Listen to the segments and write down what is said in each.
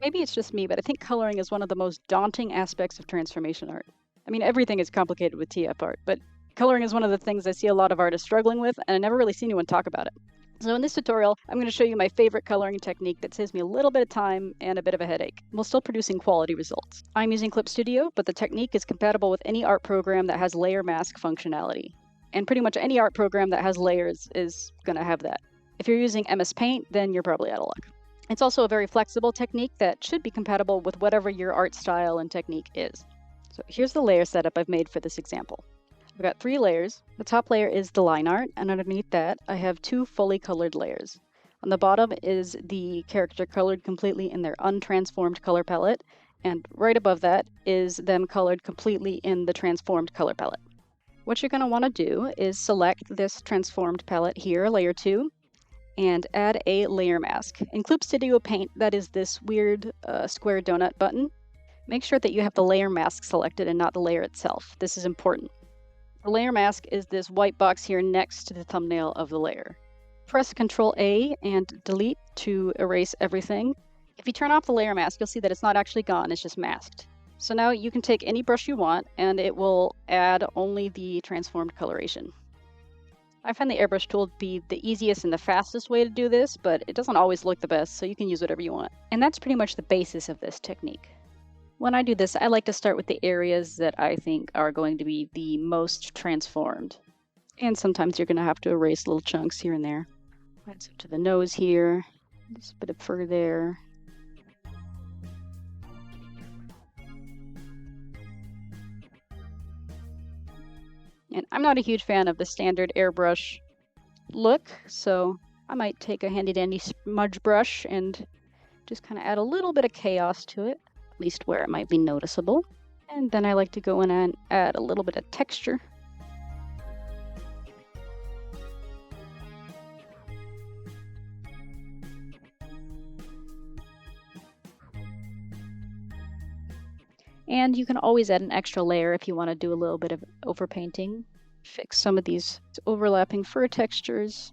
Maybe it's just me, but I think coloring is one of the most daunting aspects of transformation art. I mean, everything is complicated with TF art, but coloring is one of the things I see a lot of artists struggling with, and I never really see anyone talk about it. So in this tutorial, I'm going to show you my favorite coloring technique that saves me a little bit of time and a bit of a headache, while still producing quality results. I'm using Clip Studio, but the technique is compatible with any art program that has layer mask functionality. And pretty much any art program that has layers is going to have that. If you're using MS Paint, then you're probably out of luck. It's also a very flexible technique that should be compatible with whatever your art style and technique is. So here's the layer setup I've made for this example. I've got 3 layers. The top layer is the line art, and underneath that I have 2 fully colored layers. On the bottom is the character colored completely in their untransformed color palette, and right above that is them colored completely in the transformed color palette. What you're going to want to do is select this transformed palette here, layer 2, and add a layer mask. In Clip Studio Paint, that is this weird square donut button. Make sure that you have the layer mask selected and not the layer itself. This is important. The layer mask is this white box here next to the thumbnail of the layer. Press Ctrl A and delete to erase everything. If you turn off the layer mask, you'll see that it's not actually gone, it's just masked. So now you can take any brush you want and it will add only the transformed coloration. I find the airbrush tool to be the easiest and the fastest way to do this, but it doesn't always look the best, so you can use whatever you want. And that's pretty much the basis of this technique. When I do this, I like to start with the areas that I think are going to be the most transformed. And sometimes you're going to have to erase little chunks here and there. Add some to the nose here, just a bit of fur there. And I'm not a huge fan of the standard airbrush look, so I might take a handy dandy smudge brush and just kind of add a little bit of chaos to it, at least where it might be noticeable. And then I like to go in and add a little bit of texture. And you can always add an extra layer if you want to do a little bit of overpainting. Fix some of these overlapping fur textures.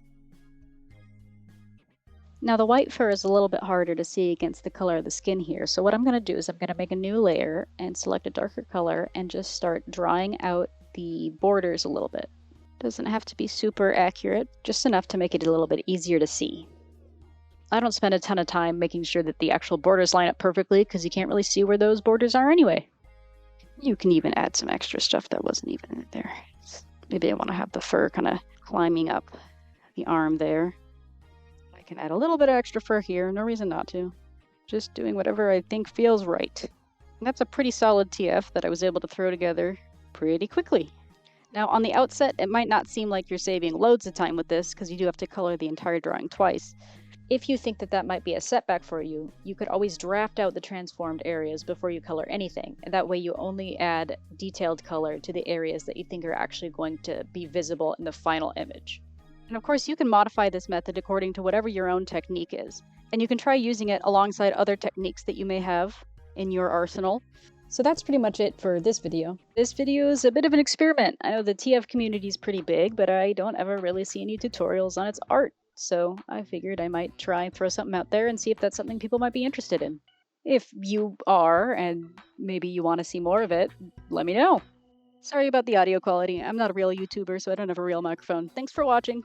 Now the white fur is a little bit harder to see against the color of the skin here, so what I'm going to do is I'm going to make a new layer and select a darker color and just start drawing out the borders a little bit. Doesn't have to be super accurate, just enough to make it a little bit easier to see. I don't spend a ton of time making sure that the actual borders line up perfectly because you can't really see where those borders are anyway. You can even add some extra stuff that wasn't even in there. Maybe I want to have the fur kind of climbing up the arm there. I can add a little bit of extra fur here, no reason not to. Just doing whatever I think feels right. And that's a pretty solid TF that I was able to throw together pretty quickly. Now on the outset, it might not seem like you're saving loads of time with this because you do have to color the entire drawing twice. If you think that that might be a setback for you, you could always draft out the transformed areas before you color anything. And that way you only add detailed color to the areas that you think are actually going to be visible in the final image. And of course you can modify this method according to whatever your own technique is. And you can try using it alongside other techniques that you may have in your arsenal. So that's pretty much it for this video. This video is a bit of an experiment. I know the TF community is pretty big, but I don't ever really see any tutorials on its art. So I figured I might try and throw something out there and see if that's something people might be interested in. If you are, and maybe you want to see more of it, let me know. Sorry about the audio quality. I'm not a real YouTuber, so I don't have a real microphone. Thanks for watching.